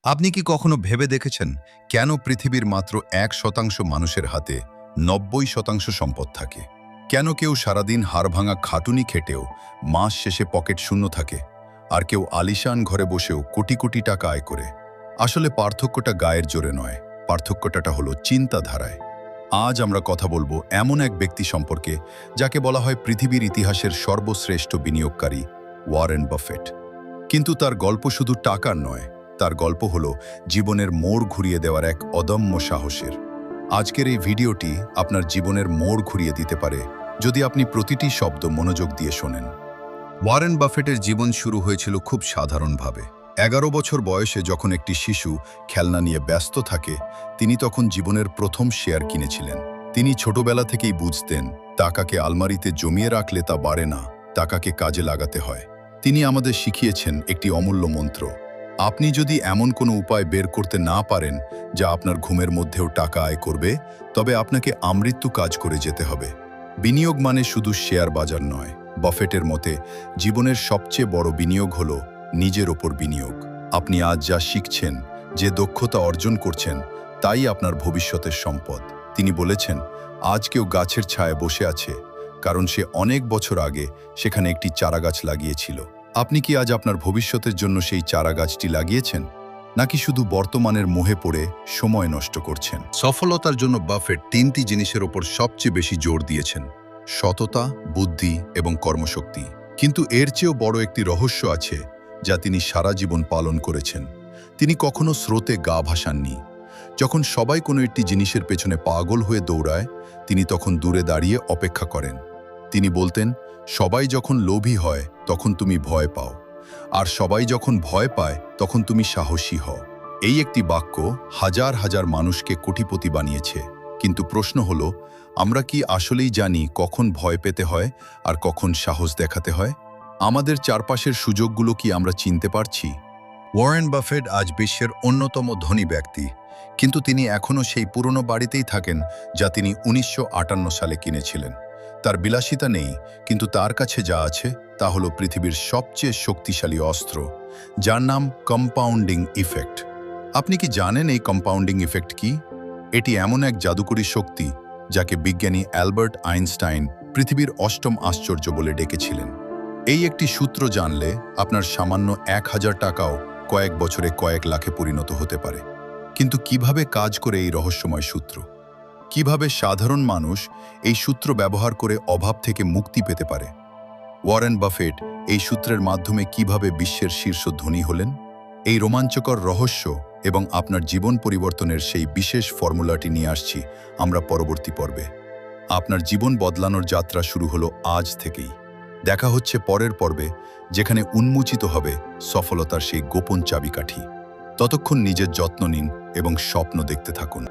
আপনি কি কখনো ভেবে দেখেছেন কেন পৃথিবীর মাত্র 1% মানুষের হাতে 90% সম্পদ থাকে? কেন কেউ সারাদিন হাড়ভাঙা খাটুনি খেটেও মাস শেষে পকেট শূন্য থাকে, আর কেউ আলিশান ঘরে বসেও কোটি কোটি টাকা আয় করে? আসলে পার্থক্যটা গায়ের জোরে নয়, পার্থক্যটা হলো চিন্তাধারায়। আজ আমরা কথা বলবো এমন এক ব্যক্তি সম্পর্কে যাকে বলা হয় পৃথিবীর ইতিহাসের সর্বশ্রেষ্ঠ বিনিয়োগকারী, ওয়ারেন বাফেট। কিন্তু তার গল্প শুধু টাকার নয়, তার গল্প হলো জীবনের মোড় ঘুরিয়ে দেওয়ার এক অদম্য সাহসের। আজকের এই ভিডিওটি আপনার জীবনের মোড় ঘুরিয়ে দিতে পারে যদি আপনি প্রতিটি শব্দ মনোযোগ দিয়ে শোনেন। ওয়ারেন বাফেটের জীবন শুরু হয়েছিল খুব সাধারণভাবে। 11 বছর বয়সে যখন একটি শিশু খেলনা নিয়ে ব্যস্ত থাকে, তিনি তখন জীবনের প্রথম শেয়ার কিনেছিলেন। তিনি ছোটবেলা থেকেই বুঝতেন, টাকাকে আলমারিতে জমিয়ে রাখলে তা বাড়ে না, টাকাকে কাজে লাগাতে হয়। তিনি আমাদের শিখিয়েছেন একটি অমূল্য মন্ত্র: আপনি যদি এমন কোনো উপায় বের করতে না পারেন যা আপনার ঘুমের মধ্যেও টাকা আয় করবে, তবে আপনাকে আমৃত্যু কাজ করে যেতে হবে। বিনিয়োগ মানে শুধু শেয়ার বাজার নয়। বাফেটের মতে জীবনের সবচেয়ে বড় বিনিয়োগ হলো নিজের ওপর বিনিয়োগ। আপনি আজ যা শিখছেন, যে দক্ষতা অর্জন করছেন, তাই আপনার ভবিষ্যতের সম্পদ। তিনি বলেছেন, আজ কেউ গাছের ছায়ায় বসে আছে কারণ সে অনেক বছর আগে সেখানে একটি চারাগাছ লাগিয়েছিল। আপনি কি আজ আপনার ভবিষ্যতের জন্য সেই চারাগাছটি লাগিয়েছেন, নাকি শুধু বর্তমানের মোহে পড়ে সময় নষ্ট করছেন? সফলতার জন্য বাফেট 3টি জিনিসের ওপর সবচেয়ে বেশি জোর দিয়েছেন: সততা, বুদ্ধি এবং কর্মশক্তি। কিন্তু এর চেয়েও বড় একটি রহস্য আছে যা তিনি সারা জীবন পালন করেছেন। তিনি কখনো স্রোতে গা ভাসাননি। যখন সবাই কোনো একটি জিনিসের পেছনে পাগল হয়ে দৌড়ায়, তিনি তখন দূরে দাঁড়িয়ে অপেক্ষা করেন। তিনি বলতেন, সবাই যখন লোভী হয় তখন তুমি ভয় পাও, আর সবাই যখন ভয় পায় তখন তুমি সাহসী হও। এই একটি বাক্য হাজার হাজার মানুষকে কোটিপতি বানিয়েছে। কিন্তু প্রশ্ন হলো, আমরা কি আসলেই জানি কখন ভয় পেতে হয় আর কখন সাহস দেখাতে হয়? আমাদের চারপাশের সুযোগগুলো কি আমরা চিনতে পারছি? ওয়ারেন বাফেট আজ বিশ্বের অন্যতম ধনী ব্যক্তি, কিন্তু তিনি এখনও সেই পুরনো বাড়িতেই থাকেন যা তিনি 1958 সালে কিনেছিলেন। তার বিলাসিতা নেই, কিন্তু তার কাছে যা আছে তা হলো পৃথিবীর সবচেয়ে শক্তিশালী অস্ত্র, যার নাম কম্পাউন্ডিং ইফেক্ট। আপনি কি জানেন এই কম্পাউন্ডিং ইফেক্ট কি? এটি এমন এক জাদুকরী শক্তি যাকে বিজ্ঞানী অ্যালবার্ট আইনস্টাইন পৃথিবীর অষ্টম আশ্চর্য বলে ডেকেছিলেন। এই একটি সূত্র জানলে আপনার সামান্য 1000 টাকাও কয়েক বছরে কয়েক লাখে পরিণত হতে পারে। কিন্তু কিভাবে কাজ করে এই রহস্যময় সূত্র? কিভাবে সাধারণ মানুষ এই সূত্র ব্যবহার করে অভাব থেকে মুক্তি পেতে পারে? ওয়ারেন বাফেট এই সূত্রের মাধ্যমে কিভাবে বিশ্বের শীর্ষ ধনী হলেন? এই রোমাঞ্চকর রহস্য এবং আপনার জীবন পরিবর্তনের সেই বিশেষ ফর্মুলাটি নিয়ে আসছি আমরা পরবর্তী পর্বে। আপনার জীবন বদলানোর যাত্রা শুরু হলো আজ থেকেই। দেখা হচ্ছে পরের পর্বে, যেখানে উন্মোচিত হবে সফলতার সেই গোপন চাবিকাঠি। ততক্ষণ নিজের যত্ন নিন এবং স্বপ্ন দেখতে থাকুন।